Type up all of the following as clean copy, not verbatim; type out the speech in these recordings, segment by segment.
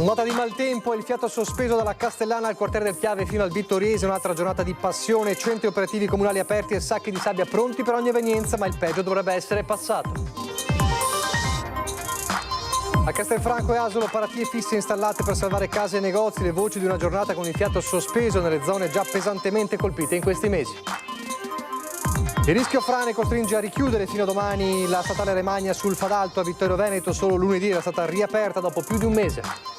Nota di maltempo e il fiato sospeso dalla Castellana al quartiere del Piave fino al Vittoriese, un'altra giornata di passione, centri operativi comunali aperti e sacchi di sabbia pronti per ogni evenienza, ma il peggio dovrebbe essere passato. A Castelfranco e Asolo paratie fisse installate per salvare case e negozi, le voci di una giornata con il fiato sospeso nelle zone già pesantemente colpite in questi mesi. Il rischio frane costringe a richiudere fino a domani la statale Remagna sul Fadalto a Vittorio Veneto, solo lunedì era stata riaperta dopo più di un mese.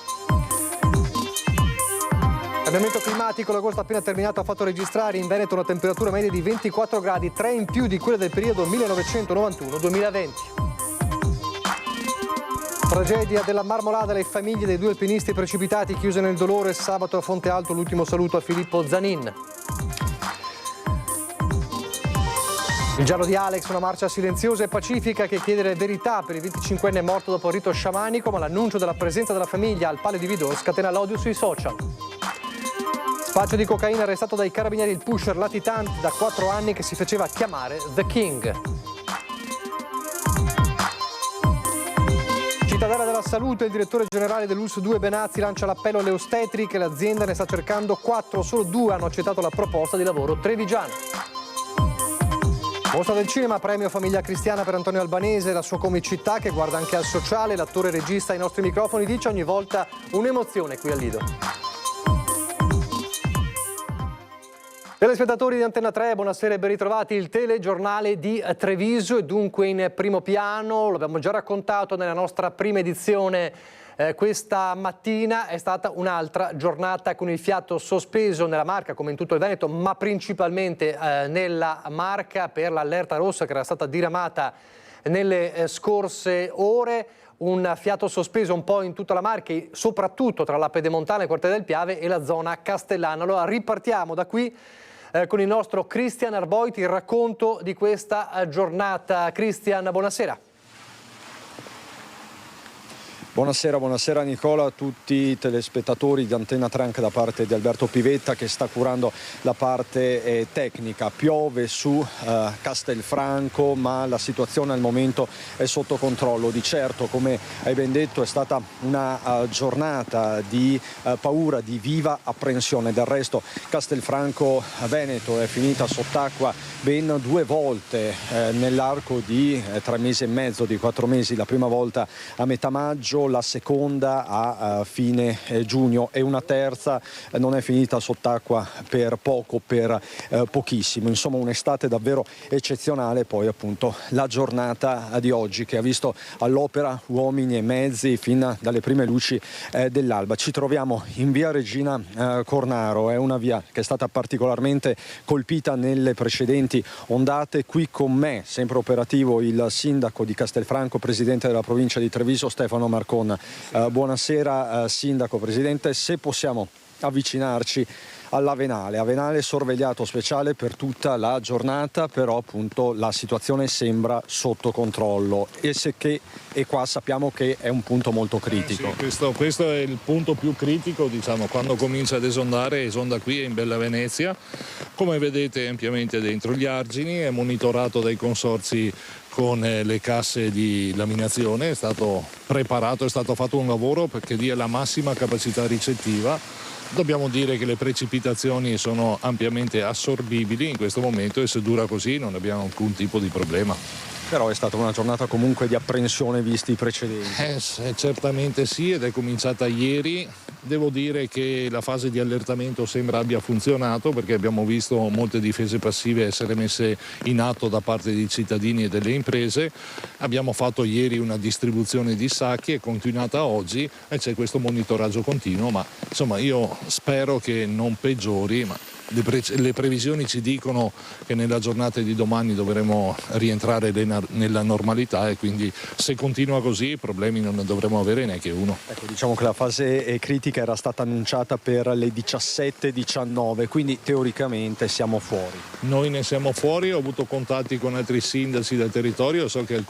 Cambiamento climatico, l'agosto appena terminato ha fatto registrare in Veneto una temperatura media di 24 gradi, 3 in più di quella del periodo 1991-2020. Tragedia della Marmolada, le famiglie dei due alpinisti precipitati chiuse nel dolore sabato a Fonte Alto, l'ultimo saluto a Filippo Zanin. Il giallo di Alex, una marcia silenziosa e pacifica che chiede la verità per il 25enne morto dopo il rito sciamanico, ma l'annuncio della presenza della famiglia al Palio di Vidor scatena l'odio sui social. Spaccio di cocaina, arrestato dai carabinieri il pusher latitante da 4 anni che si faceva chiamare The King. Cittadella della Salute, il direttore generale dell'ULSS 2 Benazzi lancia l'appello alle ostetriche, l'azienda ne sta cercando 4, solo 2 hanno accettato la proposta di lavoro trevigiana. Mostra del cinema, premio Famiglia Cristiana per Antonio Albanese, la sua comicità che guarda anche al sociale, l'attore regista ai nostri microfoni dice ogni volta un'emozione qui al Lido. Telespettatori di Antenna 3, buonasera e ben ritrovati. Il telegiornale di Treviso è dunque in primo piano, l'abbiamo già raccontato nella nostra prima edizione. Questa mattina è stata un'altra giornata con il fiato sospeso nella Marca, come in tutto il Veneto, ma principalmente nella Marca per l'allerta rossa che era stata diramata nelle scorse ore. Un fiato sospeso un po' in tutta la Marca, soprattutto tra la Pedemontana, il quartiere del Piave e la zona Castellana. Allora ripartiamo da qui con il nostro Cristian Arboiti, il racconto di questa giornata. Cristian, buonasera. Buonasera Nicola, a tutti i telespettatori di Antenna 3 anche da parte di Alberto Pivetta che sta curando la parte tecnica. Piove su Castelfranco, ma la situazione al momento è sotto controllo. Di certo, come hai ben detto, è stata una giornata di paura, di viva apprensione. Del resto Castelfranco Veneto è finita sott'acqua ben 2 volte nell'arco di 3 mesi e mezzo, di 4 mesi, la prima volta a metà maggio, la seconda a fine giugno e una terza non è finita sott'acqua per poco, per pochissimo. Insomma, un'estate davvero eccezionale. Poi appunto la giornata di oggi che ha visto all'opera uomini e mezzi fin dalle prime luci dell'alba. Ci troviamo in via Regina Cornaro, è una via che è stata particolarmente colpita nelle precedenti ondate. Qui con me, sempre operativo, il sindaco di Castelfranco, presidente della provincia di Treviso, Stefano Marcon. Buonasera sindaco, presidente, se possiamo avvicinarci all'Avenale. Avenale sorvegliato speciale per tutta la giornata, però appunto la situazione sembra sotto controllo e qua sappiamo che è un punto molto critico. Sì, questo è il punto più critico, diciamo, quando comincia ad esondare, esonda qui in Bella Venezia, come vedete ampiamente dentro gli argini, è monitorato dai consorzi con le casse di laminazione, è stato preparato, è stato fatto un lavoro perché dia la massima capacità ricettiva. Dobbiamo dire che le precipitazioni sono ampiamente assorbibili in questo momento e se dura così non abbiamo alcun tipo di problema. Però è stata una giornata comunque di apprensione visti i precedenti. Certamente sì, ed è cominciata ieri. Devo dire che la fase di allertamento sembra abbia funzionato perché abbiamo visto molte difese passive essere messe in atto da parte dei cittadini e delle imprese. Abbiamo fatto ieri una distribuzione di sacchi, è continuata oggi e c'è questo monitoraggio continuo, ma insomma io spero che non peggiori, ma le previsioni ci dicono che nella giornata di domani dovremo rientrare nella normalità e quindi se continua così problemi non ne dovremo avere neanche uno. Ecco, diciamo che la fase critica era stata annunciata per le 17-19, quindi teoricamente siamo fuori. Noi ne siamo fuori, ho avuto contatti con altri sindaci del territorio, so che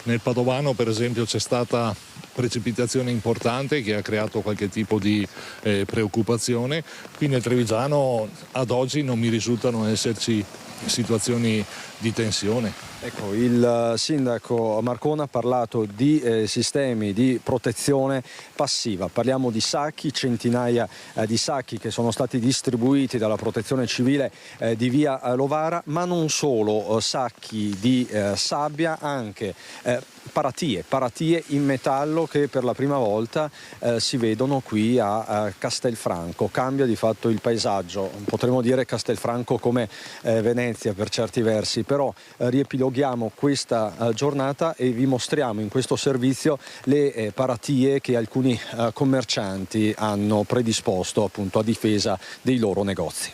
nel Padovano per esempio c'è stata precipitazione importante che ha creato qualche tipo di preoccupazione. Qui nel Trevigiano ad oggi non mi risultano esserci situazioni di tensione. Ecco, il sindaco Marcon ha parlato di sistemi di protezione passiva. Parliamo di sacchi, centinaia di sacchi che sono stati distribuiti dalla Protezione Civile di via Lovara, ma non solo sacchi di sabbia, anche paratie in metallo che per la prima volta si vedono qui a Castelfranco. Cambia di fatto il paesaggio, potremmo dire Castelfranco come Venezia per certi versi, però riepiloghiamo questa giornata e vi mostriamo in questo servizio le paratie che alcuni commercianti hanno predisposto appunto a difesa dei loro negozi.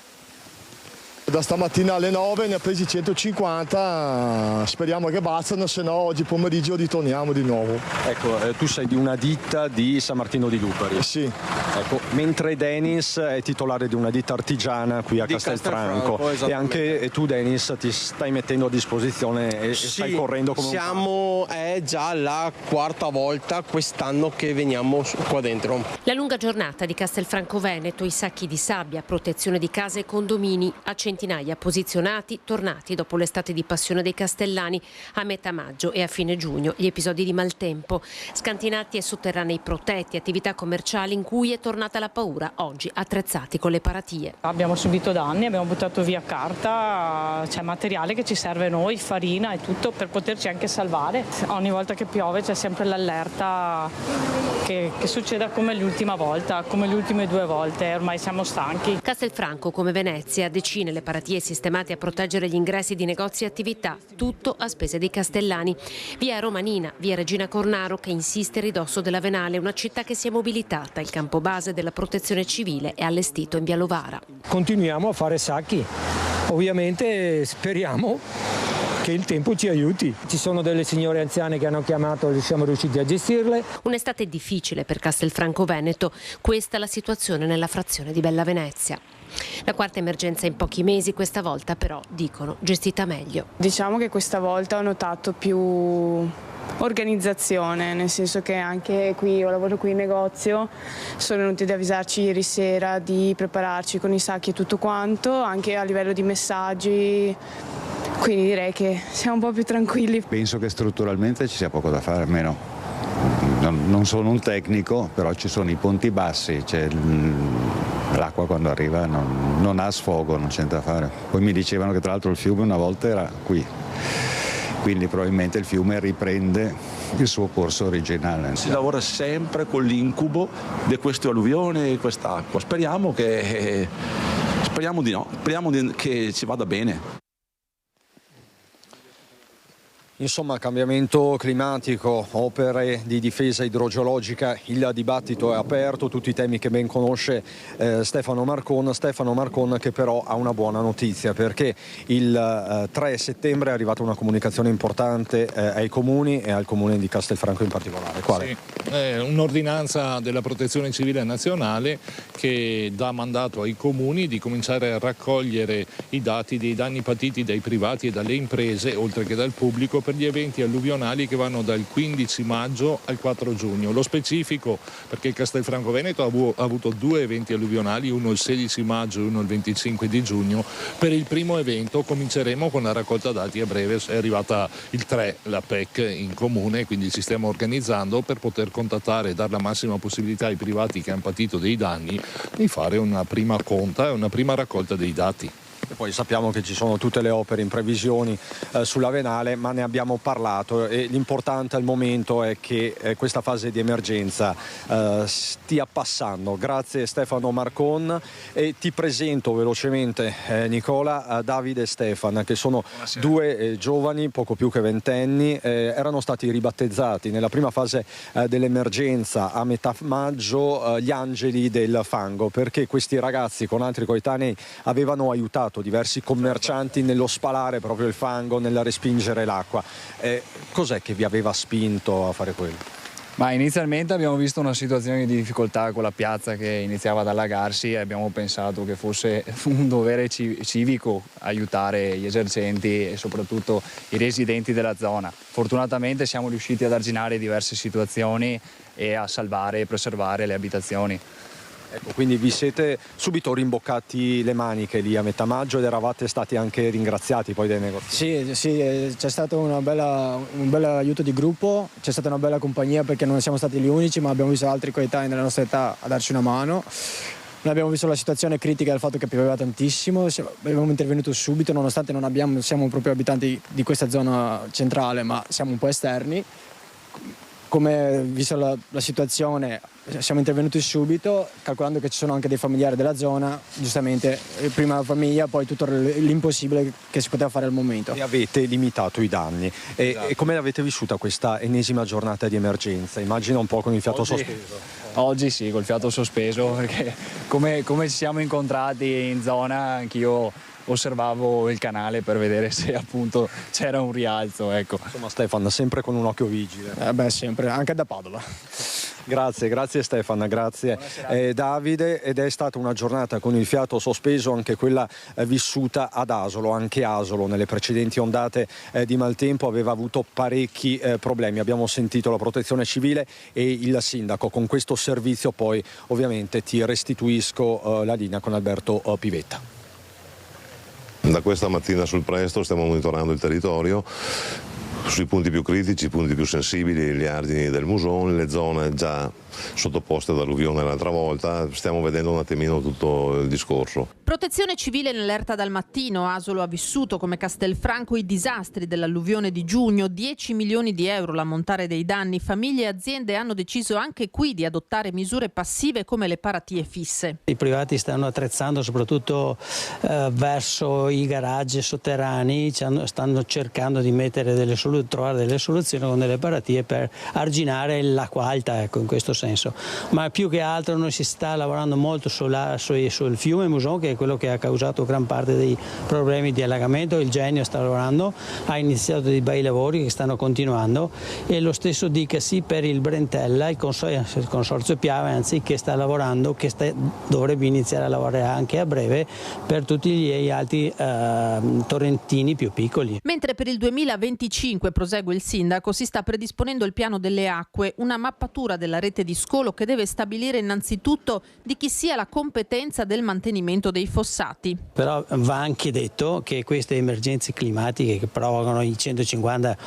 Da stamattina alle 9 ne ha presi 150, speriamo che bastano, se no oggi pomeriggio ritorniamo di nuovo. Ecco, tu sei di una ditta di San Martino di Lupari. Sì. Ecco, mentre Denis è titolare di una ditta artigiana qui a Castelfranco. E anche tu, Denis, ti stai mettendo a disposizione e stai correndo come un cane. È già la quarta volta quest'anno che veniamo qua dentro. La lunga giornata di Castelfranco Veneto, i sacchi di sabbia, protezione di case e condomini, a centinaia posizionati, tornati dopo l'estate di passione dei castellani a metà maggio e a fine giugno, gli episodi di maltempo, scantinati e sotterranei protetti, attività commerciali in cui è tornata la paura, oggi attrezzati con le paratie. Abbiamo subito danni, abbiamo buttato via carta, c'è materiale che ci serve a noi, farina e tutto per poterci anche salvare. Ogni volta che piove c'è sempre l'allerta che succeda come l'ultima volta, come le ultime 2 volte, ormai siamo stanchi. Castelfranco, come Venezia, decine le paratie sistemate a proteggere gli ingressi di negozi e attività, tutto a spese dei castellani. Via Romanina, via Regina Cornaro che insiste a ridosso della Venale, una città che si è mobilitata, il campo base della Protezione Civile è allestito in via Lovara. Continuiamo a fare sacchi, ovviamente speriamo che il tempo ci aiuti. Ci sono delle signore anziane che hanno chiamato e siamo riusciti a gestirle. Un'estate difficile per Castelfranco Veneto, questa è la situazione nella frazione di Bella Venezia. La quarta emergenza in pochi mesi, questa volta però, dicono, gestita meglio. Diciamo che questa volta ho notato più organizzazione, nel senso che anche qui, io lavoro qui in negozio, sono venuti ad avvisarci ieri sera di prepararci con i sacchi e tutto quanto, anche a livello di messaggi, quindi direi che siamo un po' più tranquilli. Penso che strutturalmente ci sia poco da fare, almeno non sono un tecnico, però ci sono i ponti bassi, c'è l'acqua quando arriva non ha sfogo, non c'è da fare. Poi mi dicevano che tra l'altro il fiume una volta era qui, quindi probabilmente il fiume riprende il suo corso originale. Si lavora sempre con l'incubo di queste alluvioni e quest'acqua. Speriamo di no, speriamo che ci vada bene. Insomma, cambiamento climatico, opere di difesa idrogeologica, il dibattito è aperto, tutti i temi che ben conosce Stefano Marcon che però ha una buona notizia perché il 3 settembre è arrivata una comunicazione importante ai comuni e al comune di Castelfranco in particolare. Quale? Sì, un'ordinanza della Protezione Civile Nazionale che dà mandato ai comuni di cominciare a raccogliere i dati dei danni patiti dai privati e dalle imprese, oltre che dal pubblico, per gli eventi alluvionali che vanno dal 15 maggio al 4 giugno. Lo specifico perché Castelfranco Veneto ha avuto 2 eventi alluvionali, uno il 16 maggio e uno il 25 di giugno. Per il primo evento cominceremo con la raccolta dati a breve, è arrivata il 3 la PEC in comune, quindi ci stiamo organizzando per poter contattare e dare la massima possibilità ai privati che hanno patito dei danni di fare una prima conta e una prima raccolta dei dati. E poi sappiamo che ci sono tutte le opere in previsioni sulla Venale, ma ne abbiamo parlato e l'importante al momento è che questa fase di emergenza stia passando. Grazie Stefano Marcon e ti presento velocemente Nicola, Davide e Stefan, che sono due giovani poco più che ventenni, erano stati ribattezzati nella prima fase dell'emergenza a metà maggio gli angeli del fango, perché questi ragazzi con altri coetanei avevano aiutato diversi commercianti nello spalare proprio il fango, nel respingere l'acqua. Cos'è che vi aveva spinto a fare quello? Ma inizialmente abbiamo visto una situazione di difficoltà con la piazza che iniziava ad allagarsi e abbiamo pensato che fosse un dovere civico aiutare gli esercenti e soprattutto i residenti della zona. Fortunatamente siamo riusciti ad arginare diverse situazioni e a salvare e preservare le abitazioni. Ecco, quindi vi siete subito rimboccati le maniche lì a metà maggio ed eravate stati anche ringraziati poi dai negoziati. Sì, c'è stato un bel aiuto di gruppo, c'è stata una bella compagnia perché non siamo stati gli unici, ma abbiamo visto altri coetanei della nostra età a darci una mano. Noi abbiamo visto la situazione critica del fatto che pioveva tantissimo, abbiamo intervenuto subito nonostante non siamo proprio abitanti di questa zona centrale, ma siamo un po' esterni. Come vista la situazione siamo intervenuti subito, calcolando che ci sono anche dei familiari della zona, giustamente prima la famiglia, poi tutto l'impossibile che si poteva fare al momento. E avete limitato i danni. Esatto. E come l'avete vissuta questa ennesima giornata di emergenza? Immagino un po' con il fiato sospeso. Oggi sì, col fiato sospeso, perché come ci siamo incontrati in zona, anch'io osservavo il canale per vedere se appunto c'era un rialzo, ecco. Insomma, Stefan, sempre con un occhio vigile. Sempre, anche da Padova. Grazie Stefan, grazie Davide, ed è stata una giornata con il fiato sospeso, anche quella vissuta ad Asolo. Anche Asolo nelle precedenti ondate di maltempo aveva avuto parecchi problemi. Abbiamo sentito la Protezione Civile e il sindaco. Con questo servizio poi ovviamente ti restituisco la linea con Alberto Pivetta. Da questa mattina sul presto stiamo monitorando il territorio sui punti più critici, i punti più sensibili, gli argini del Musone, le zone già sottoposte ad alluvione l'altra volta. Stiamo vedendo un attimino tutto il discorso. Protezione Civile in allerta dal mattino. Asolo ha vissuto come Castelfranco i disastri dell'alluvione di giugno. 10 milioni di euro l'ammontare dei danni. Famiglie e aziende hanno deciso anche qui di adottare misure passive come le paratie fisse. I privati stanno attrezzando soprattutto verso i garage sotterranei, stanno cercando di mettere trovare delle soluzioni con delle paratie per arginare l'acqua alta, ecco, in questo senso. Ma più che altro noi si sta lavorando molto sul fiume Musone, che è quello che ha causato gran parte dei problemi di allagamento. Il Genio sta lavorando, ha iniziato dei bei lavori che stanno continuando, e lo stesso dicasi per il Brentella, il consorzio Piave, anzi, che sta lavorando, dovrebbe iniziare a lavorare anche a breve per tutti gli altri torrentini più piccoli. Mentre per il 2025, prosegue il sindaco, si sta predisponendo il piano delle acque, una mappatura della rete di scolo che deve stabilire innanzitutto di chi sia la competenza del mantenimento dei fossati. Però va anche detto che queste emergenze climatiche che provocano i 150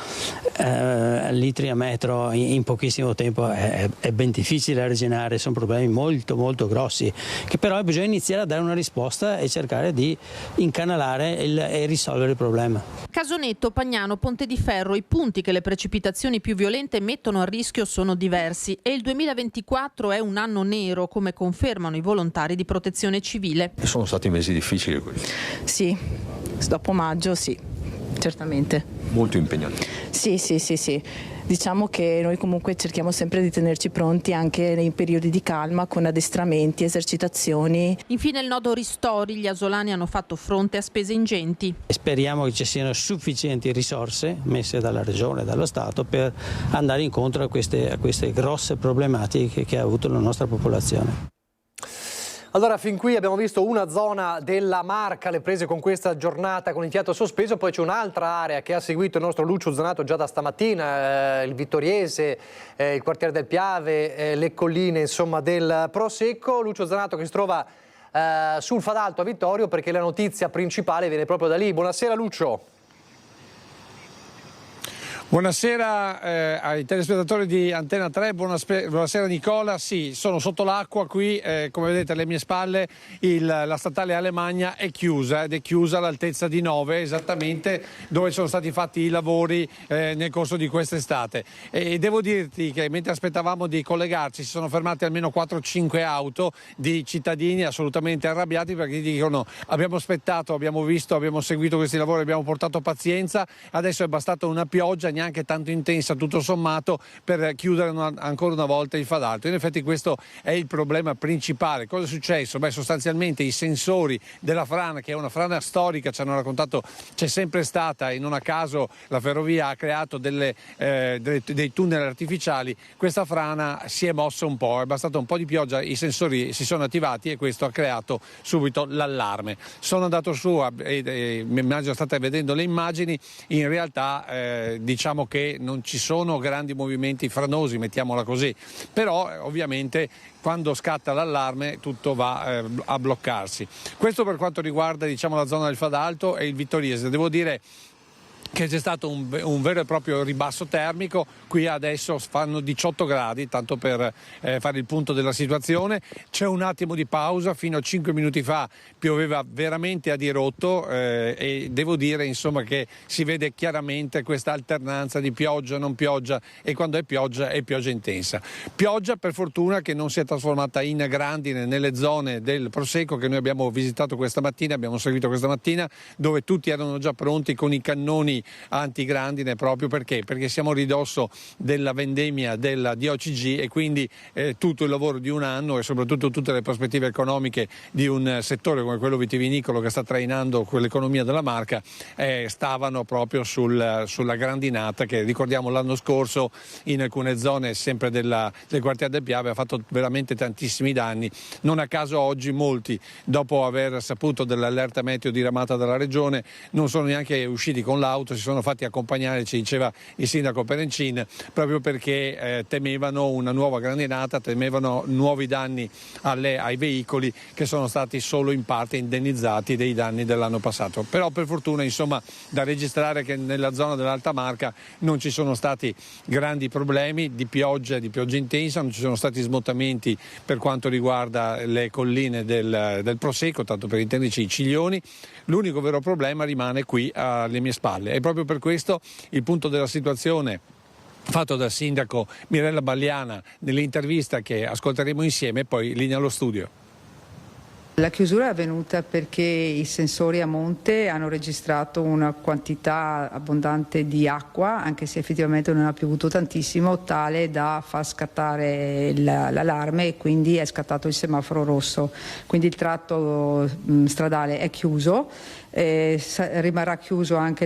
litri a metro in pochissimo tempo è ben difficile arginare, sono problemi molto molto grossi, che però bisogna iniziare a dare una risposta e cercare di incanalare e risolvere il problema. Casonetto, Pagnano, Ponte di Ferro, i punti che le precipitazioni più violente mettono a rischio sono diversi e il 2024 è un anno nero, come confermano i volontari di Protezione Civile. Sono stati mesi difficili questi. Sì, dopo maggio sì, certamente. Molto impegnati. Sì. Diciamo che noi comunque cerchiamo sempre di tenerci pronti anche nei periodi di calma, con addestramenti, esercitazioni. Infine il nodo ristori, gli asolani hanno fatto fronte a spese ingenti. Speriamo che ci siano sufficienti risorse messe dalla Regione e dallo Stato per andare incontro a queste grosse problematiche che ha avuto la nostra popolazione. Allora, fin qui abbiamo visto una zona della Marca, le prese con questa giornata con il fiato sospeso, poi c'è un'altra area che ha seguito il nostro Lucio Zanato già da stamattina, il Vittoriese, il quartiere del Piave, le colline insomma del Prosecco. Lucio Zanato che si trova sul Fadalto a Vittorio, perché la notizia principale viene proprio da lì. Buonasera Lucio. Buonasera ai telespettatori di Antena 3, buonasera Nicola. Sì, sono sotto l'acqua qui, come vedete alle mie spalle la statale Alemagna è chiusa, ed è chiusa all'altezza di 9, esattamente dove sono stati fatti i lavori nel corso di quest'estate. E devo dirti che mentre aspettavamo di collegarci si sono fermate almeno 4-5 auto di cittadini assolutamente arrabbiati, perché dicono: abbiamo aspettato, abbiamo visto, abbiamo seguito questi lavori, abbiamo portato pazienza, adesso è bastata una pioggia neanche tanto intensa tutto sommato per chiudere ancora una volta il Fadalto. In effetti questo è il problema principale. Cosa è successo? Beh, sostanzialmente i sensori della frana, che è una frana storica, ci hanno raccontato c'è sempre stata, e non a caso la ferrovia ha creato dei tunnel artificiali. Questa frana si è mossa un po', è bastata un po' di pioggia, i sensori si sono attivati e questo ha creato subito l'allarme. Sono andato su, immagino state vedendo le immagini, in realtà diciamo diciamo che non ci sono grandi movimenti franosi, mettiamola così, però ovviamente quando scatta l'allarme tutto va a bloccarsi. Questo per quanto riguarda, diciamo, la zona del Fadalto e il Vittoriese. Devo dire che c'è stato un vero e proprio ribasso termico. Qui adesso fanno 18 gradi, tanto per fare il punto della situazione. C'è un attimo di pausa, fino a 5 minuti fa pioveva veramente a dirotto e devo dire insomma che si vede chiaramente questa alternanza di pioggia, non pioggia, e quando è pioggia intensa. Pioggia per fortuna che non si è trasformata in grandine nelle zone del Prosecco che noi abbiamo visitato questa mattina, abbiamo seguito questa mattina, dove tutti erano già pronti con i cannoni antigrandine, proprio perché siamo a ridosso della vendemmia della DOCG e quindi tutto il lavoro di un anno e soprattutto tutte le prospettive economiche di un settore come quello vitivinicolo che sta trainando quell'economia della Marca stavano proprio sulla grandinata che, ricordiamo, l'anno scorso in alcune zone sempre del quartiere del Piave ha fatto veramente tantissimi danni. Non a caso oggi molti, dopo aver saputo dell'allerta meteo diramata dalla regione, non sono neanche usciti con l'auto, si sono fatti accompagnare, ci diceva il sindaco Perencin, proprio perché temevano una nuova grandinata, temevano nuovi danni ai veicoli che sono stati solo in parte indennizzati dei danni dell'anno passato. Però per fortuna, insomma, da registrare che nella zona dell'Alta Marca non ci sono stati grandi problemi di pioggia intensa, non ci sono stati smottamenti per quanto riguarda le colline del Prosecco, tanto per intenderci i Ciglioni. L'unico vero problema rimane qui alle mie spalle. E proprio per questo il punto della situazione fatto dal sindaco Mirella Balliana nell'intervista che ascolteremo insieme, poi linea allo studio. La chiusura è avvenuta perché i sensori a monte hanno registrato una quantità abbondante di acqua, anche se effettivamente non ha piovuto tantissimo, tale da far scattare l'allarme, e quindi è scattato il semaforo rosso. Quindi il tratto stradale è chiuso. Rimarrà chiuso anche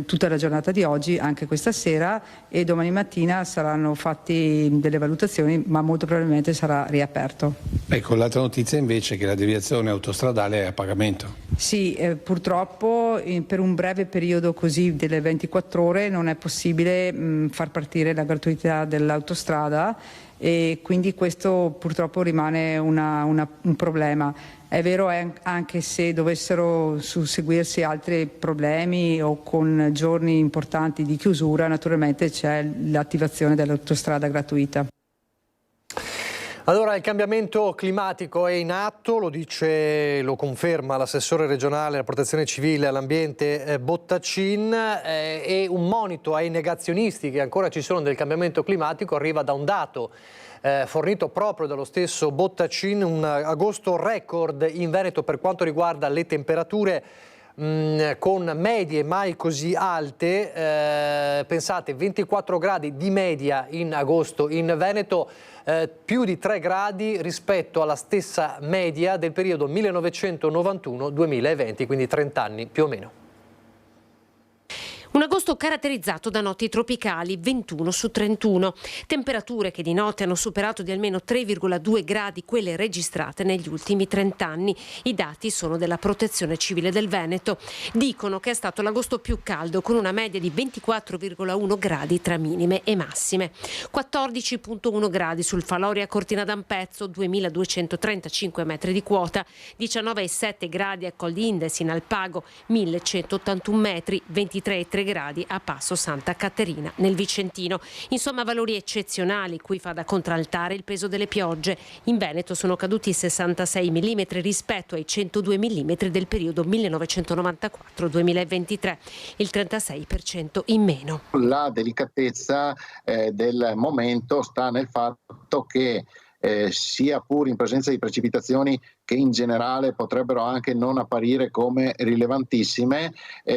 tutta la giornata di oggi, anche questa sera, e domani mattina saranno fatte delle valutazioni, ma molto probabilmente sarà riaperto. Ecco, l'altra notizia invece è che la deviazione autostradale è a pagamento. Sì, purtroppo per un breve periodo così delle 24 ore non è possibile far partire la gratuità dell'autostrada, e quindi questo purtroppo rimane un problema. È vero anche se dovessero susseguirsi altri problemi o con giorni importanti di chiusura, naturalmente c'è l'attivazione dell'autostrada gratuita. Allora, il cambiamento climatico è in atto, lo conferma l'assessore regionale alla protezione civile e all'ambiente Bottacin, e un monito ai negazionisti che ancora ci sono del cambiamento climatico arriva da un dato fornito proprio dallo stesso Bottacin, un agosto record in Veneto per quanto riguarda le temperature, con medie mai così alte. Pensate, 24 gradi di media in agosto in Veneto, più di 3 gradi rispetto alla stessa media del periodo 1991-2020, quindi 30 anni più o meno. Un agosto caratterizzato da notti tropicali, 21 su 31. Temperature che di notte hanno superato di almeno 3,2 gradi quelle registrate negli ultimi 30 anni. I dati sono della Protezione Civile del Veneto. Dicono che è stato l'agosto più caldo, con una media di 24,1 gradi tra minime e massime. 14,1 gradi sul Faloria Cortina d'Ampezzo, 2235 metri di quota. 19,7 gradi a Col di Indes in Alpago, 1181 metri. 23,3 gradi a Passo Santa Caterina nel Vicentino. Insomma, valori eccezionali cui fa da contraltare il peso delle piogge. In Veneto sono caduti 66 mm rispetto ai 102 mm del periodo 1994-2023, il 36% in meno. La delicatezza del momento sta nel fatto che sia pur in presenza di precipitazioni che in generale potrebbero anche non apparire come rilevantissime,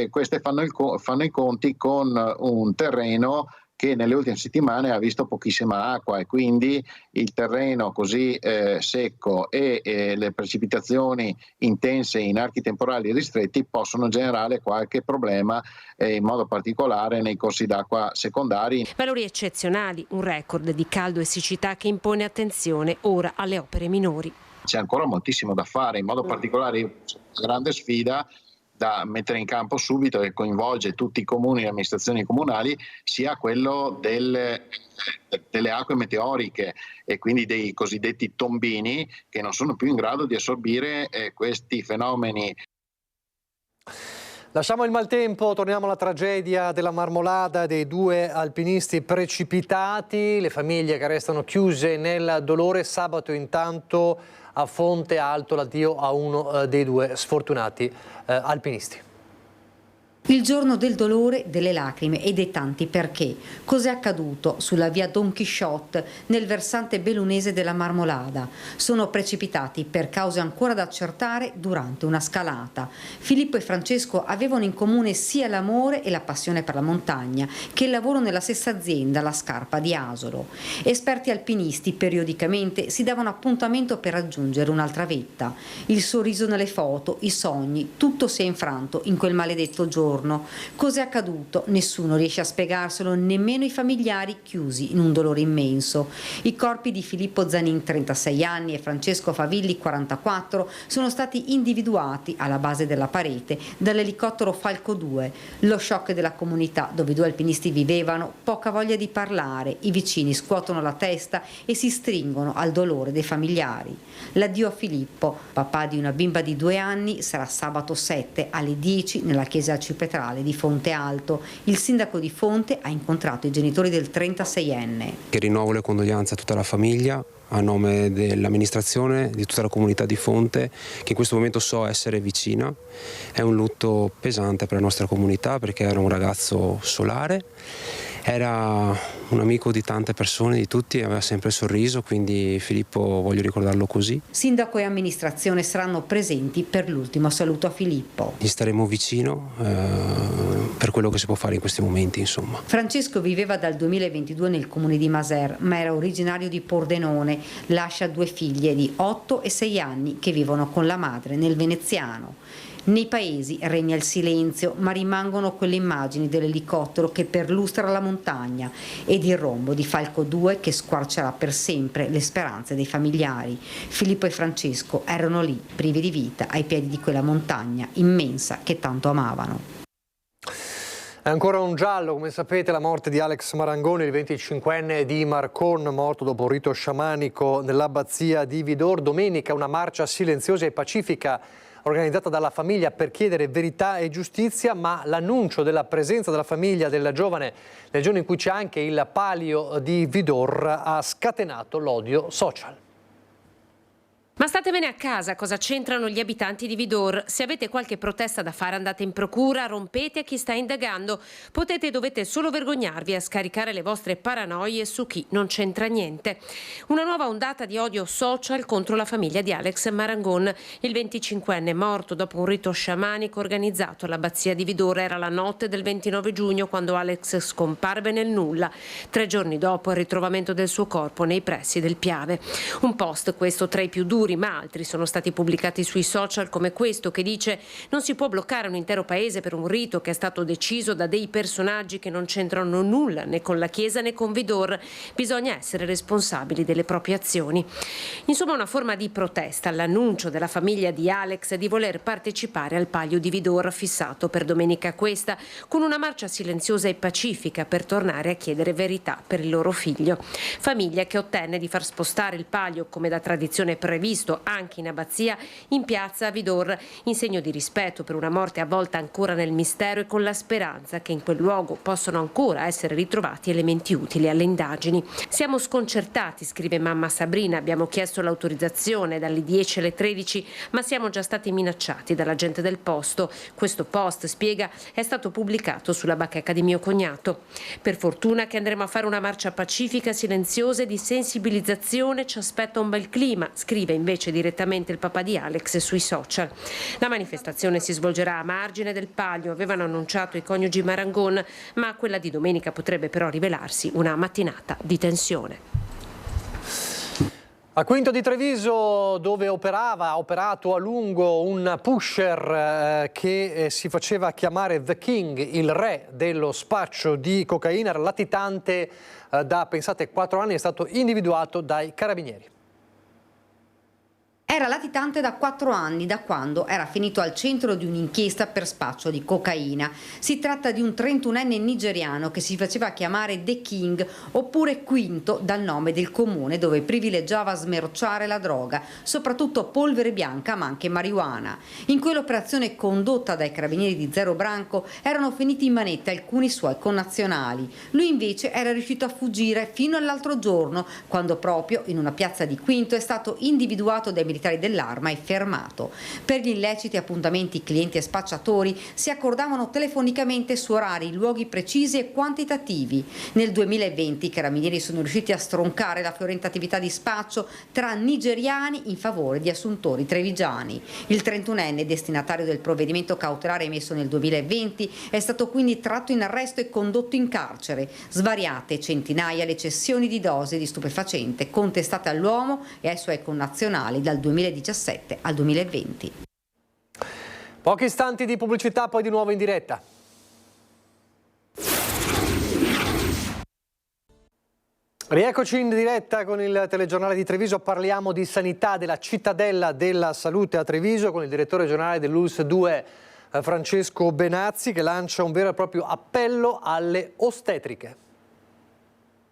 queste fanno i conti con un terreno che nelle ultime settimane ha visto pochissima acqua, e quindi il terreno così secco e le precipitazioni intense in archi temporali ristretti possono generare qualche problema, in modo particolare nei corsi d'acqua secondari. Valori eccezionali, un record di caldo e siccità che impone attenzione ora alle opere minori. C'è ancora moltissimo da fare, in modo particolare una grande sfida da mettere in campo subito, che coinvolge tutti i comuni e le amministrazioni comunali, sia quello delle acque meteoriche e quindi dei cosiddetti tombini, che non sono più in grado di assorbire questi fenomeni. Lasciamo il maltempo, torniamo alla tragedia della Marmolada, dei 2 alpinisti precipitati, le famiglie che restano chiuse nel dolore. Sabato intanto a Fonte Alto l'addio a uno dei 2 sfortunati alpinisti. Il giorno del dolore, delle lacrime e dei tanti perché. Cos'è accaduto sulla via Don Chisciotte nel versante bellunese della Marmolada? Sono precipitati per cause ancora da accertare durante una scalata. Filippo e Francesco avevano in comune sia l'amore e la passione per la montagna che il lavoro nella stessa azienda, la Scarpa di Asolo. Esperti alpinisti periodicamente si davano appuntamento per raggiungere un'altra vetta. Il sorriso nelle foto, i sogni, tutto si è infranto in quel maledetto giorno. Cos'è accaduto? Nessuno riesce a spiegarselo, nemmeno i familiari chiusi in un dolore immenso. I corpi di Filippo Zanin, 36 anni, e Francesco Favilli, 44, sono stati individuati alla base della parete dall'elicottero Falco 2. Lo shock della comunità dove i 2 alpinisti vivevano, poca voglia di parlare, i vicini scuotono la testa e si stringono al dolore dei familiari. L'addio a Filippo, papà di una bimba di 2 anni, sarà sabato 7 alle 10 nella chiesa arcipetrale di Fonte Alto. Il sindaco di Fonte ha incontrato i genitori del 36enne. Che rinnovo le condoglianze a tutta la famiglia, a nome dell'amministrazione, di tutta la comunità di Fonte, che in questo momento so essere vicina. È un lutto pesante per la nostra comunità perché era un ragazzo solare, era un amico di tante persone, di tutti, aveva sempre il sorriso, quindi Filippo voglio ricordarlo così. Sindaco e amministrazione saranno presenti per l'ultimo saluto a Filippo. Gli staremo vicino per quello che si può fare in questi momenti, insomma. Francesco viveva dal 2022 nel comune di Maser, ma era originario di Pordenone. Lascia 2 figlie di 8 e 6 anni che vivono con la madre nel veneziano. Nei paesi regna il silenzio, ma rimangono quelle immagini dell'elicottero che perlustra la montagna ed il rombo di Falco 2 che squarcerà per sempre le speranze dei familiari. Filippo e Francesco erano lì, privi di vita, ai piedi di quella montagna immensa che tanto amavano. È ancora un giallo, come sapete, la morte di Alex Marangoni, il 25enne di Marcon, morto dopo un rito sciamanico nell'abbazia di Vidor. Domenica una marcia silenziosa e pacifica organizzata dalla famiglia per chiedere verità e giustizia, ma l'annuncio della presenza della famiglia del giovane nel giorno in cui c'è anche il palio di Vidor ha scatenato l'odio social. Ma state bene a casa, cosa c'entrano gli abitanti di Vidor? Se avete qualche protesta da fare andate in procura, rompete a chi sta indagando. Potete e dovete solo vergognarvi a scaricare le vostre paranoie su chi non c'entra niente. Una nuova ondata di odio social contro la famiglia di Alex Marangon. Il 25enne morto dopo un rito sciamanico organizzato all'abbazia di Vidor. Era la notte del 29 giugno quando Alex scomparve nel nulla. 3 giorni dopo il ritrovamento del suo corpo nei pressi del Piave. Un post, questo tra i più duri, ma altri sono stati pubblicati sui social come questo che dice: non si può bloccare un intero paese per un rito che è stato deciso da dei personaggi che non c'entrano nulla né con la Chiesa né con Vidor, bisogna essere responsabili delle proprie azioni. Insomma, una forma di protesta all'annuncio della famiglia di Alex di voler partecipare al palio di Vidor fissato per domenica questa, con una marcia silenziosa e pacifica per tornare a chiedere verità per il loro figlio. Famiglia che ottenne di far spostare il palio come da tradizione previsto anche in abbazia in piazza Vidor, in segno di rispetto per una morte avvolta ancora nel mistero e con la speranza che in quel luogo possano ancora essere ritrovati elementi utili alle indagini. Siamo sconcertati, scrive mamma Sabrina, abbiamo chiesto l'autorizzazione dalle 10 alle 13, ma siamo già stati minacciati dalla gente del posto. Questo post, spiega, è stato pubblicato sulla bacheca di mio cognato. Per fortuna che andremo a fare una marcia pacifica, silenziosa e di sensibilizzazione, ci aspetta un bel clima, scrive invece direttamente il papà di Alex sui social. La manifestazione si svolgerà a margine del palio, avevano annunciato i coniugi Marangon, ma quella di domenica potrebbe però rivelarsi una mattinata di tensione. A Quinto di Treviso, dove ha operato a lungo un pusher che si faceva chiamare The King, il re dello spaccio di cocaina, latitante da, pensate, 4 anni, è stato individuato dai carabinieri. Era latitante da 4 anni, da quando era finito al centro di un'inchiesta per spaccio di cocaina. Si tratta di un 31enne nigeriano che si faceva chiamare The King, oppure Quinto, dal nome del comune dove privilegiava smerciare la droga, soprattutto polvere bianca ma anche marijuana. In quell'operazione condotta dai carabinieri di Zero Branco erano finiti in manette alcuni suoi connazionali. Lui invece era riuscito a fuggire fino all'altro giorno, quando proprio in una piazza di Quinto è stato individuato dai militari dell'Arma e fermato. Per gli illeciti appuntamenti clienti e spacciatori si accordavano telefonicamente su orari, luoghi precisi e quantitativi. Nel 2020 i carabinieri sono riusciti a stroncare la fiorente attività di spaccio tra nigeriani in favore di assuntori trevigiani. Il 31enne, destinatario del provvedimento cautelare emesso nel 2020, è stato quindi tratto in arresto e condotto in carcere. Svariate centinaia le cessioni di dosi di stupefacente contestate all'uomo e ai suoi connazionali dal 2017 al 2020. Pochi istanti di pubblicità, poi di nuovo in diretta. Rieccoci in diretta con il telegiornale di Treviso. Parliamo di sanità, della cittadella della salute a Treviso, con il direttore generale dell'ULSS 2 Francesco Benazzi, che lancia un vero e proprio appello alle ostetriche.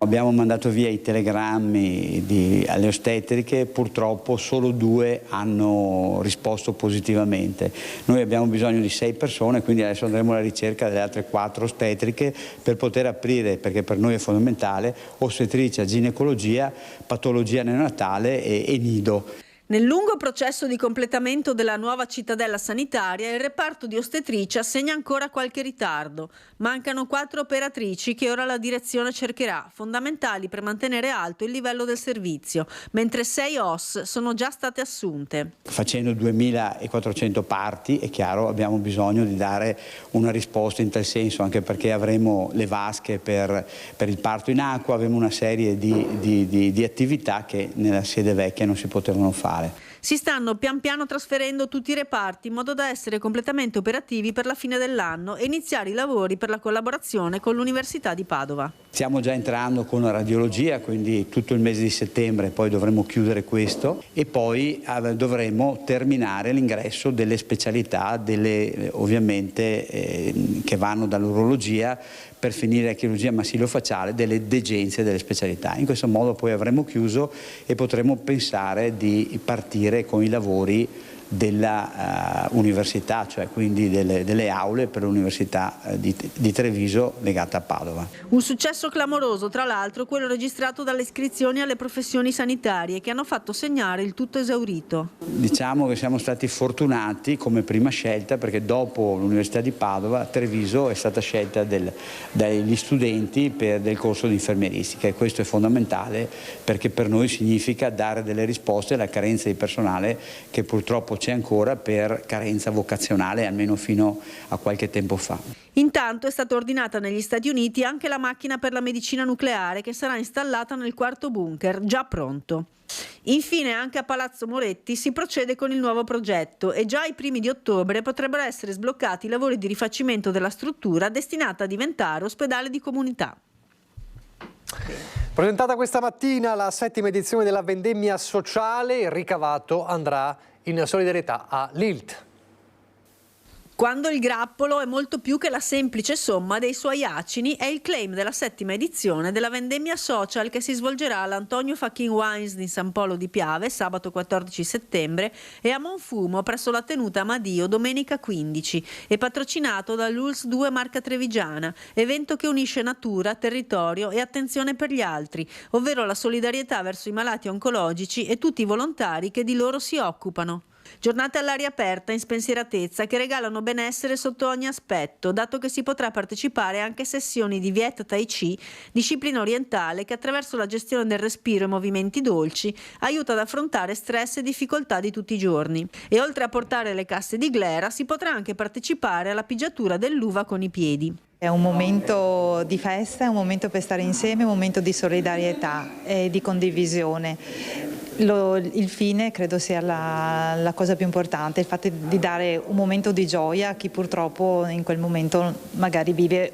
Abbiamo mandato via i telegrammi alle ostetriche, purtroppo solo 2 hanno risposto positivamente. Noi abbiamo bisogno di 6 persone, quindi adesso andremo alla ricerca delle altre 4 ostetriche per poter aprire, perché per noi è fondamentale, ostetricia, ginecologia, patologia neonatale e nido. Nel lungo processo di completamento della nuova cittadella sanitaria, il reparto di ostetricia segna ancora qualche ritardo. Mancano 4 operatrici che ora la direzione cercherà, fondamentali per mantenere alto il livello del servizio, mentre 6 OS sono già state assunte. Facendo 2400 parti, è chiaro, abbiamo bisogno di dare una risposta in tal senso, anche perché avremo le vasche per il parto in acqua, avremo una serie di attività che nella sede vecchia non si potevano fare. Si stanno pian piano trasferendo tutti i reparti in modo da essere completamente operativi per la fine dell'anno e iniziare i lavori per la collaborazione con l'Università di Padova. Stiamo già entrando con la radiologia, quindi tutto il mese di settembre poi dovremo chiudere questo e poi dovremo terminare l'ingresso delle specialità, ovviamente che vanno dall'urologia per finire la chirurgia massilofaciale, delle degenze delle specialità. In questo modo poi avremo chiuso e potremo pensare di partire con i lavori della università, cioè quindi delle aule per l'Università di Treviso legata a Padova. Un successo clamoroso, tra l'altro, quello registrato dalle iscrizioni alle professioni sanitarie che hanno fatto segnare il tutto esaurito. Diciamo che siamo stati fortunati come prima scelta, perché dopo l'Università di Padova Treviso è stata scelta dagli studenti del corso di infermieristica, e questo è fondamentale perché per noi significa dare delle risposte alla carenza di personale che purtroppo c'è ancora per carenza vocazionale, almeno fino a qualche tempo fa. Intanto è stata ordinata negli Stati Uniti anche la macchina per la medicina nucleare che sarà installata nel 4° bunker, già pronto. Infine anche a Palazzo Moretti si procede con il nuovo progetto e già ai primi di ottobre potrebbero essere sbloccati i lavori di rifacimento della struttura destinata a diventare ospedale di comunità. Presentata questa mattina la 7ª edizione della vendemmia sociale, il ricavato andrà in solidarietà a Lilt. Quando il grappolo è molto più che la semplice somma dei suoi acini è il claim della 7ª edizione della vendemmia social che si svolgerà all'Antonio Fucking Wines di San Polo di Piave sabato 14 settembre e a Monfumo presso la tenuta Amadio domenica 15 e patrocinato dall'ULSS 2 Marca Trevigiana, evento che unisce natura, territorio e attenzione per gli altri, ovvero la solidarietà verso i malati oncologici e tutti i volontari che di loro si occupano. Giornate all'aria aperta in spensieratezza che regalano benessere sotto ogni aspetto, dato che si potrà partecipare anche a sessioni di Viet Tai Chi, disciplina orientale che attraverso la gestione del respiro e movimenti dolci aiuta ad affrontare stress e difficoltà di tutti i giorni. E oltre a portare le casse di glera si potrà anche partecipare alla pigiatura dell'uva con i piedi. È un momento di festa, è un momento per stare insieme, un momento di solidarietà e di condivisione. Il fine credo sia la cosa più importante, il fatto di dare un momento di gioia a chi purtroppo in quel momento magari vive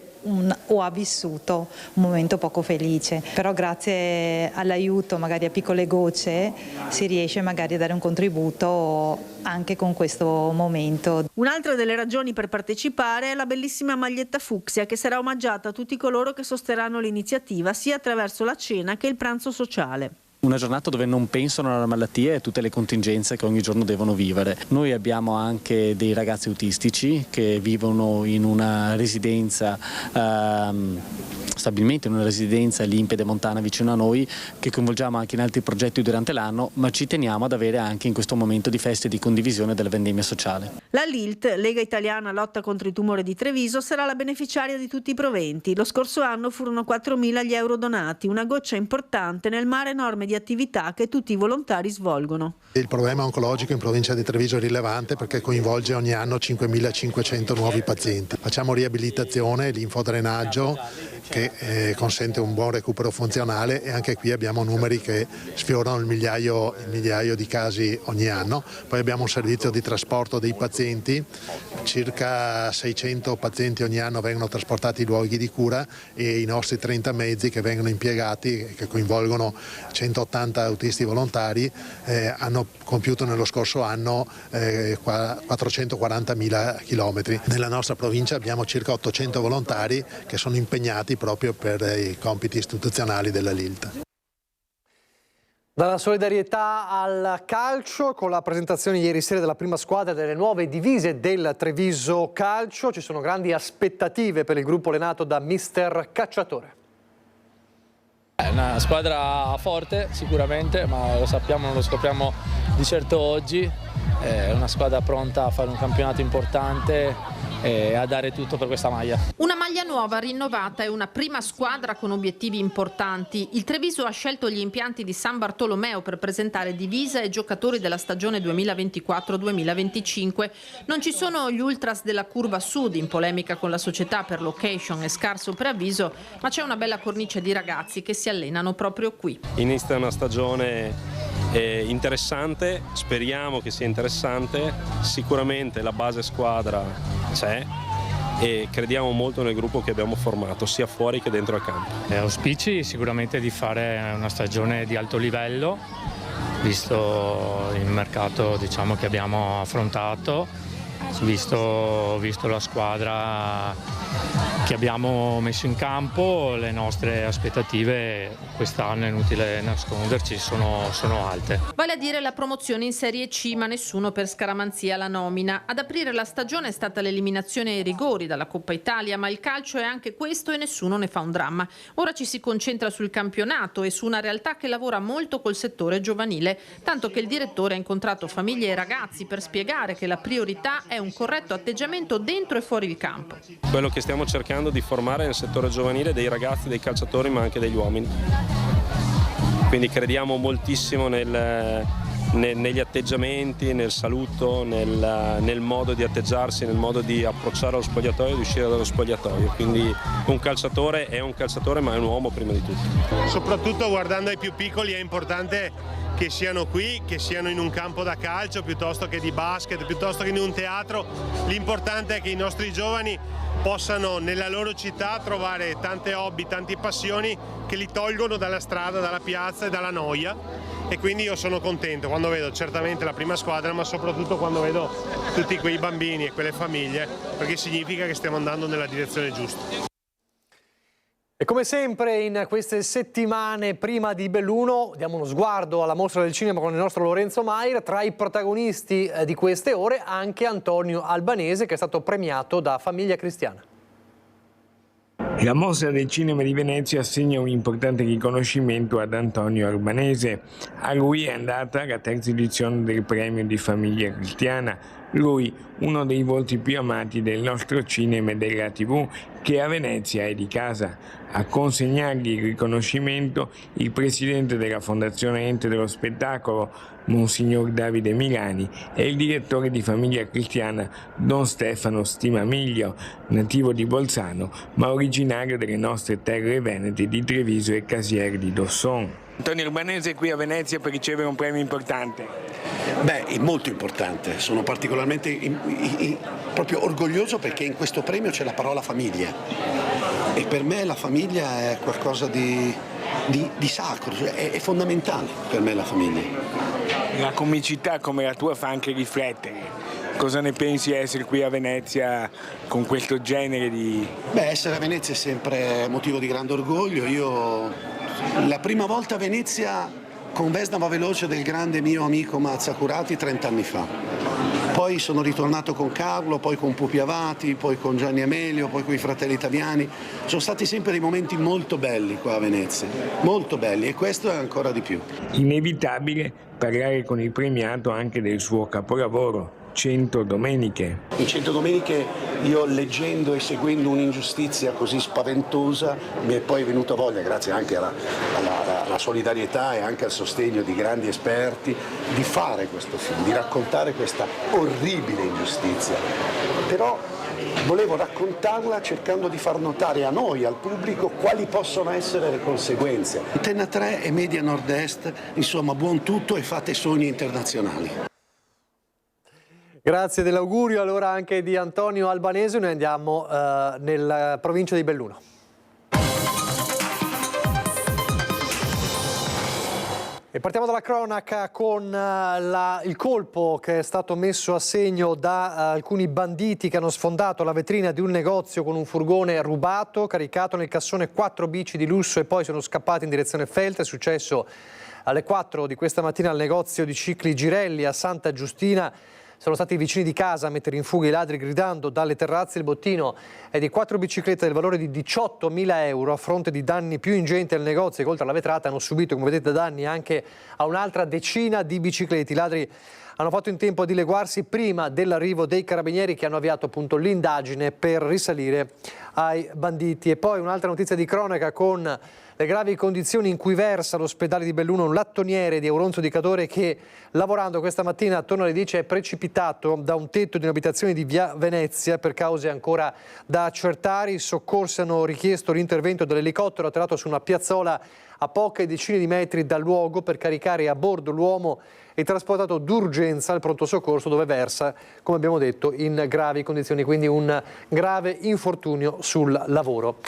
o ha vissuto un momento poco felice, però grazie all'aiuto magari a piccole gocce si riesce magari a dare un contributo anche con questo momento. Un'altra delle ragioni per partecipare è la bellissima maglietta fucsia che sarà omaggiata a tutti coloro che sosterranno l'iniziativa sia attraverso la cena che il pranzo sociale. Una giornata dove non pensano alla malattia e a tutte le contingenze che ogni giorno devono vivere. Noi abbiamo anche dei ragazzi autistici che vivono in una residenza, stabilmente in una residenza lì in Pedemontana vicino a noi, che coinvolgiamo anche in altri progetti durante l'anno, ma ci teniamo ad avere anche in questo momento di feste di condivisione della vendemmia sociale. La LILT, Lega Italiana Lotta contro il Tumore di Treviso, sarà la beneficiaria di tutti i proventi. Lo scorso anno furono 4.000 gli euro donati, una goccia importante nel mare enorme di attività che tutti i volontari svolgono. Il problema oncologico in provincia di Treviso è rilevante perché coinvolge ogni anno 5.500 nuovi pazienti. Facciamo riabilitazione, linfodrenaggio che consente un buon recupero funzionale e anche qui abbiamo numeri che sfiorano il migliaio di casi ogni anno. Poi abbiamo un servizio di trasporto dei pazienti, circa 600 pazienti ogni anno vengono trasportati ai luoghi di cura e i nostri 30 mezzi che vengono impiegati, che coinvolgono 180 autisti volontari, hanno compiuto nello scorso anno 440.000 chilometri. Nella nostra provincia abbiamo circa 800 volontari che sono impegnati proprio per i compiti istituzionali della LILT. Dalla solidarietà al calcio, con la presentazione ieri sera della prima squadra delle nuove divise del Treviso Calcio, ci sono grandi aspettative per il gruppo allenato da mister Cacciatore. È una squadra forte sicuramente, ma lo sappiamo, non lo scopriamo di certo oggi. È una squadra pronta a fare un campionato importante e a dare tutto per questa maglia. Una maglia nuova, rinnovata e una prima squadra con obiettivi importanti. Il Treviso ha scelto gli impianti di San Bartolomeo per presentare divisa e giocatori della stagione 2024-2025. Non ci sono gli ultras della Curva Sud in polemica con la società per location e scarso preavviso, ma c'è una bella cornice di ragazzi che si allenano proprio qui. Inizia una stagione interessante, speriamo che sia interessante, sicuramente la base squadra c'è e crediamo molto nel gruppo che abbiamo formato sia fuori che dentro al campo. Auspici sicuramente di fare una stagione di alto livello, visto il mercato che abbiamo affrontato, visto la squadra che abbiamo messo in campo. Le nostre aspettative quest'anno, è inutile nasconderci, sono alte. Vale a dire la promozione in Serie C, ma nessuno per scaramanzia la nomina. Ad aprire la stagione è stata l'eliminazione ai rigori dalla Coppa Italia, ma il calcio è anche questo e nessuno ne fa un dramma. Ora ci si concentra sul campionato e su una realtà che lavora molto col settore giovanile, tanto che il direttore ha incontrato famiglie e ragazzi per spiegare che la priorità è un corretto atteggiamento dentro e fuori il campo. Quello che stiamo cercando di formare nel settore giovanile dei ragazzi, dei calciatori, ma anche degli uomini. Quindi crediamo moltissimo negli atteggiamenti, nel saluto, nel modo di atteggiarsi, nel modo di approcciare lo spogliatoio e di uscire dallo spogliatoio. Quindi un calciatore è un calciatore, ma è un uomo prima di tutto. Soprattutto guardando ai più piccoli è importante che siano qui, che siano in un campo da calcio piuttosto che di basket, piuttosto che in un teatro. L'importante è che i nostri giovani possano nella loro città trovare tante hobby, tante passioni che li tolgono dalla strada, dalla piazza e dalla noia, e quindi io sono contento quando vedo certamente la prima squadra, ma soprattutto quando vedo tutti quei bambini e quelle famiglie, perché significa che stiamo andando nella direzione giusta. E come sempre in queste settimane prima di Belluno diamo uno sguardo alla mostra del cinema con il nostro Lorenzo Mair. Tra i protagonisti di queste ore anche Antonio Albanese, che è stato premiato da Famiglia Cristiana. La Mostra del Cinema di Venezia assegna un importante riconoscimento ad Antonio Albanese. A lui è andata la terza edizione del premio di Famiglia Cristiana. Lui, uno dei volti più amati del nostro cinema e della TV, che a Venezia è di casa. A consegnargli il riconoscimento il presidente della Fondazione Ente dello Spettacolo, Monsignor Davide Milani, e il direttore di Famiglia Cristiana, Don Stefano Stimamiglio, nativo di Bolzano, ma originario delle nostre terre venete di Treviso e Casieri di Dosson. Antonio Albanese qui a Venezia per ricevere un premio importante. Beh, è molto importante, sono particolarmente proprio orgoglioso perché in questo premio c'è la parola famiglia e per me la famiglia è qualcosa di sacro, è fondamentale per me la famiglia. La comicità come la tua fa anche riflettere. Cosa ne pensi essere qui a Venezia con questo genere di... Beh, essere a Venezia è sempre motivo di grande orgoglio. Io la prima volta a Venezia con Vesnava Veloce del grande mio amico Mazzacurati 30 anni fa. Poi sono ritornato con Carlo, poi con Pupi Avati, poi con Gianni Amelio, poi con i Fratelli Italiani. Sono stati sempre dei momenti molto belli qua a Venezia, molto belli, e questo è ancora di più. Inevitabile parlare con il premiato anche del suo capolavoro, 100 Domeniche. In 100 Domeniche io, leggendo e seguendo un'ingiustizia così spaventosa, mi è poi venuta voglia, grazie anche alla solidarietà e anche al sostegno di grandi esperti, di fare questo film, di raccontare questa orribile ingiustizia. Però volevo raccontarla cercando di far notare a noi, al pubblico, quali possono essere le conseguenze. Antena 3 e Media Nord-Est, insomma, buon tutto e fate sogni internazionali. Grazie dell'augurio allora anche di Antonio Albanese. Noi andiamo nella provincia di Belluno. E partiamo dalla cronaca con il colpo che è stato messo a segno da alcuni banditi che hanno sfondato la vetrina di un negozio con un furgone rubato, caricato nel cassone 4 bici di lusso e poi sono scappati in direzione Feltre. È successo alle 4 di questa mattina al negozio di cicli Girelli a Santa Giustina. Sono stati i vicini di casa a mettere in fuga i ladri gridando dalle terrazze. Il bottino è di 4 biciclette del valore di 18.000 euro a fronte di danni più ingenti al negozio che oltre alla vetrata hanno subito, come vedete, danni anche a un'altra decina di biciclette. I ladri hanno fatto in tempo a dileguarsi prima dell'arrivo dei carabinieri che hanno avviato appunto l'indagine per risalire ai banditi. E poi un'altra notizia di cronaca con le gravi condizioni in cui versa l'ospedale di Belluno, un lattoniere di Auronzo di Cadore che lavorando questa mattina attorno alle 10 è precipitato da un tetto di un'abitazione di via Venezia per cause ancora da accertare. I soccorsi hanno richiesto l'intervento dell'elicottero atterrato su una piazzola a poche decine di metri dal luogo per caricare a bordo l'uomo e trasportato d'urgenza al pronto soccorso dove versa, come abbiamo detto, in gravi condizioni, quindi un grave infortunio sul lavoro.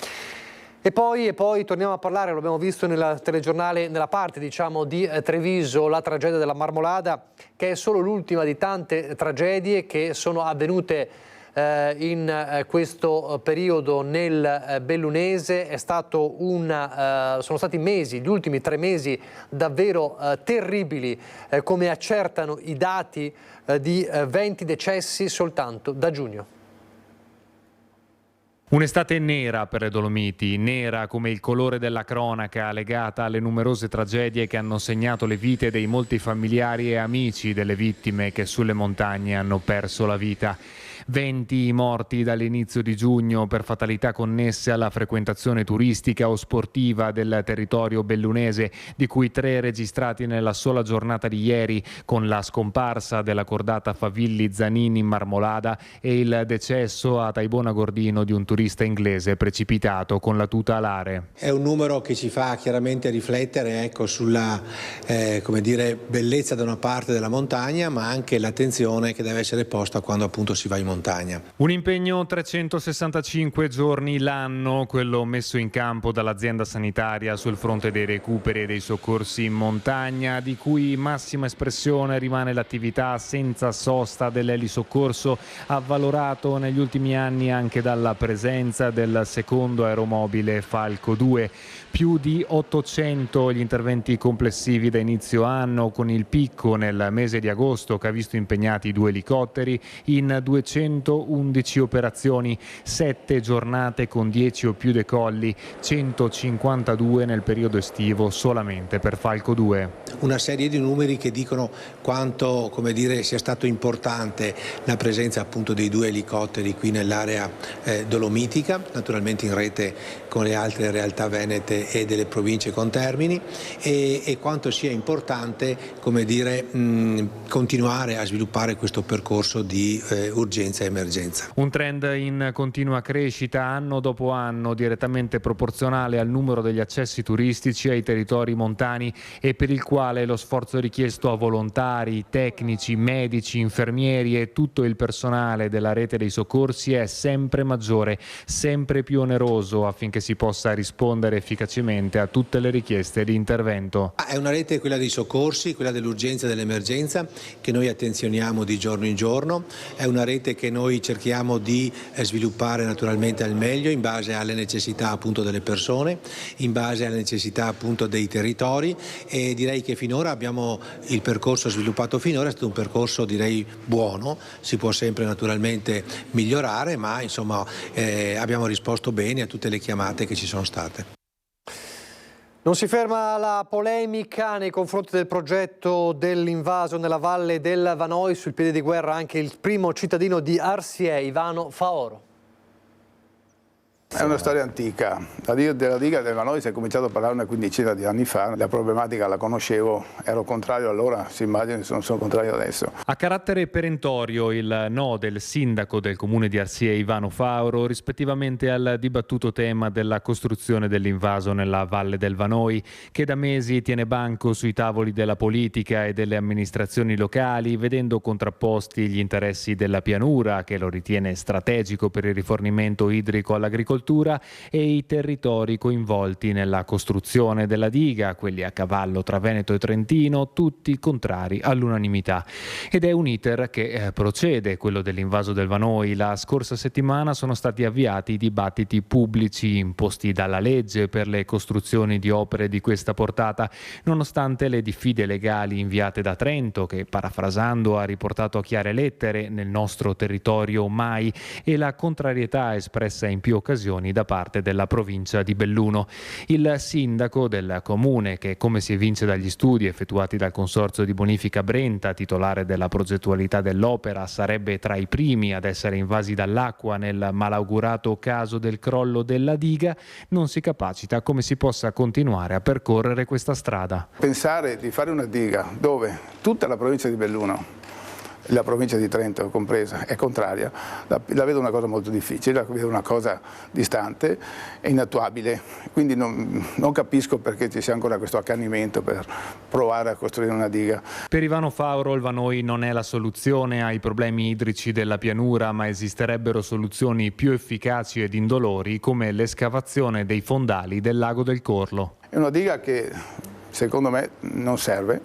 E poi torniamo a parlare, lo abbiamo visto nel telegiornale, nella parte diciamo di Treviso, la tragedia della Marmolada, che è solo l'ultima di tante tragedie che sono avvenute in questo periodo nel Bellunese. Sono stati mesi, gli ultimi 3 mesi davvero terribili, come accertano i dati di 20 decessi soltanto da giugno. Un'estate nera per le Dolomiti, nera come il colore della cronaca legata alle numerose tragedie che hanno segnato le vite dei molti familiari e amici delle vittime che sulle montagne hanno perso la vita. 20 morti dall'inizio di giugno per fatalità connesse alla frequentazione turistica o sportiva del territorio bellunese, di cui 3 registrati nella sola giornata di ieri, con la scomparsa della cordata Favilli-Zanini in Marmolada e il decesso a Taibona Gordino di un turista inglese precipitato con la tuta alare. È un numero che ci fa chiaramente riflettere sulla bellezza da una parte della montagna, ma anche l'attenzione che deve essere posta quando appunto si va in montagna. Un impegno 365 giorni l'anno, quello messo in campo dall'azienda sanitaria sul fronte dei recuperi e dei soccorsi in montagna, di cui massima espressione rimane l'attività senza sosta dell'elisoccorso, avvalorato negli ultimi anni anche dalla presenza del secondo aeromobile Falco 2. Più di 800 gli interventi complessivi da inizio anno, con il picco nel mese di agosto che ha visto impegnati 2 elicotteri in 211 operazioni, 7 giornate con 10 o più decolli, 152 nel periodo estivo solamente per Falco 2. Una serie di numeri che dicono quanto sia stato importante la presenza appunto dei 2 elicotteri qui nell'area dolomitica, naturalmente in rete con le altre realtà venete e delle province contermini, e quanto sia importante continuare a sviluppare questo percorso di urgenza emergenza. Un trend in continua crescita anno dopo anno, direttamente proporzionale al numero degli accessi turistici ai territori montani e per il quale lo sforzo richiesto a volontari, tecnici, medici, infermieri e tutto il personale della rete dei soccorsi è sempre maggiore, sempre più oneroso affinché si possa rispondere efficacemente a tutte le richieste di intervento. È una rete, quella dei soccorsi, quella dell'urgenza e dell'emergenza, che noi attenzioniamo di giorno in giorno, è una rete che noi cerchiamo di sviluppare naturalmente al meglio in base alle necessità appunto delle persone, in base alle necessità appunto dei territori, e direi che finora il percorso sviluppato finora è stato un percorso direi buono, si può sempre naturalmente migliorare, ma insomma abbiamo risposto bene a tutte le chiamate che ci sono state. Non si ferma la polemica nei confronti del progetto dell'invaso nella valle del Vanoi. Sul piede di guerra anche il primo cittadino di Arsiè, Ivano Faoro. È una storia antica. Della diga del Vanoi si è cominciato a parlare una quindicina di anni fa. La problematica la conoscevo, ero contrario allora, si immagina che non sono contrario adesso. A carattere perentorio il no del sindaco del comune di Arsiè, Ivano Fauro, rispettivamente al dibattuto tema della costruzione dell'invaso nella valle del Vanoi, che da mesi tiene banco sui tavoli della politica e delle amministrazioni locali, vedendo contrapposti gli interessi della pianura, che lo ritiene strategico per il rifornimento idrico all'agricoltura, e i territori coinvolti nella costruzione della diga, quelli a cavallo tra Veneto e Trentino, tutti contrari all'unanimità. Ed è un iter che procede, quello dell'invaso del Vanoi. La scorsa settimana sono stati avviati i dibattiti pubblici imposti dalla legge per le costruzioni di opere di questa portata, nonostante le diffide legali inviate da Trento, che parafrasando ha riportato a chiare lettere "nel nostro territorio mai", e la contrarietà espressa in più occasioni da parte della provincia di Belluno. Il sindaco del comune, che come si evince dagli studi effettuati dal consorzio di bonifica Brenta, titolare della progettualità dell'opera, sarebbe tra i primi ad essere invasi dall'acqua nel malaugurato caso del crollo della diga, non si capacita come si possa continuare a percorrere questa strada. Pensare di fare una diga dove tutta la provincia di Belluno, la provincia di Trento compresa, è contraria, la vedo una cosa molto difficile, la vedo una cosa distante e inattuabile, quindi non capisco perché ci sia ancora questo accanimento per provare a costruire una diga. Per Ivano Fauro il Vanoi non è la soluzione ai problemi idrici della pianura, ma esisterebbero soluzioni più efficaci ed indolori, come l'escavazione dei fondali del lago del Corlo. È una diga che secondo me non serve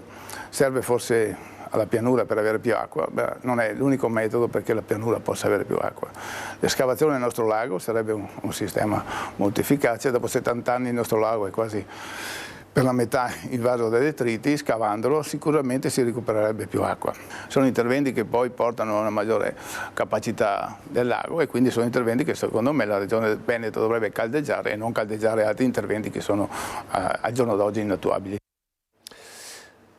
forse alla pianura per avere più acqua. Beh, non è l'unico metodo perché la pianura possa avere più acqua. L'escavazione del nostro lago sarebbe un sistema molto efficace. Dopo 70 anni il nostro lago è quasi per la metà invaso dai detriti, scavandolo sicuramente si recupererebbe più acqua. Sono interventi che poi portano a una maggiore capacità del lago e quindi sono interventi che secondo me la regione del Veneto dovrebbe caldeggiare e non caldeggiare altri interventi che sono al giorno d'oggi inattuabili.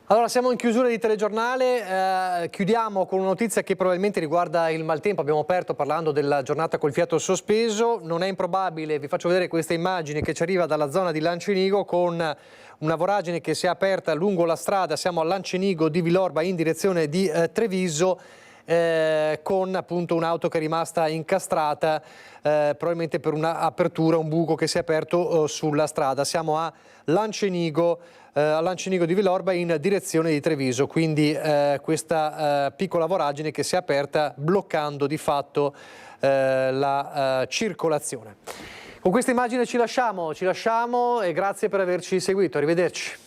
Allora, siamo in chiusura di telegiornale, chiudiamo con una notizia che probabilmente riguarda il maltempo. Abbiamo aperto parlando della giornata col fiato sospeso, non è improbabile, vi faccio vedere questa immagine che ci arriva dalla zona di Lancenigo con una voragine che si è aperta lungo la strada, siamo a Lancenigo di Villorba in direzione di Treviso, con appunto un'auto che è rimasta incastrata probabilmente per un'apertura, un buco che si è aperto sulla strada. Siamo a Lancenigo di Villorba in direzione di Treviso, quindi questa piccola voragine che si è aperta bloccando di fatto la circolazione. Con questa immagine ci lasciamo e grazie per averci seguito, arrivederci.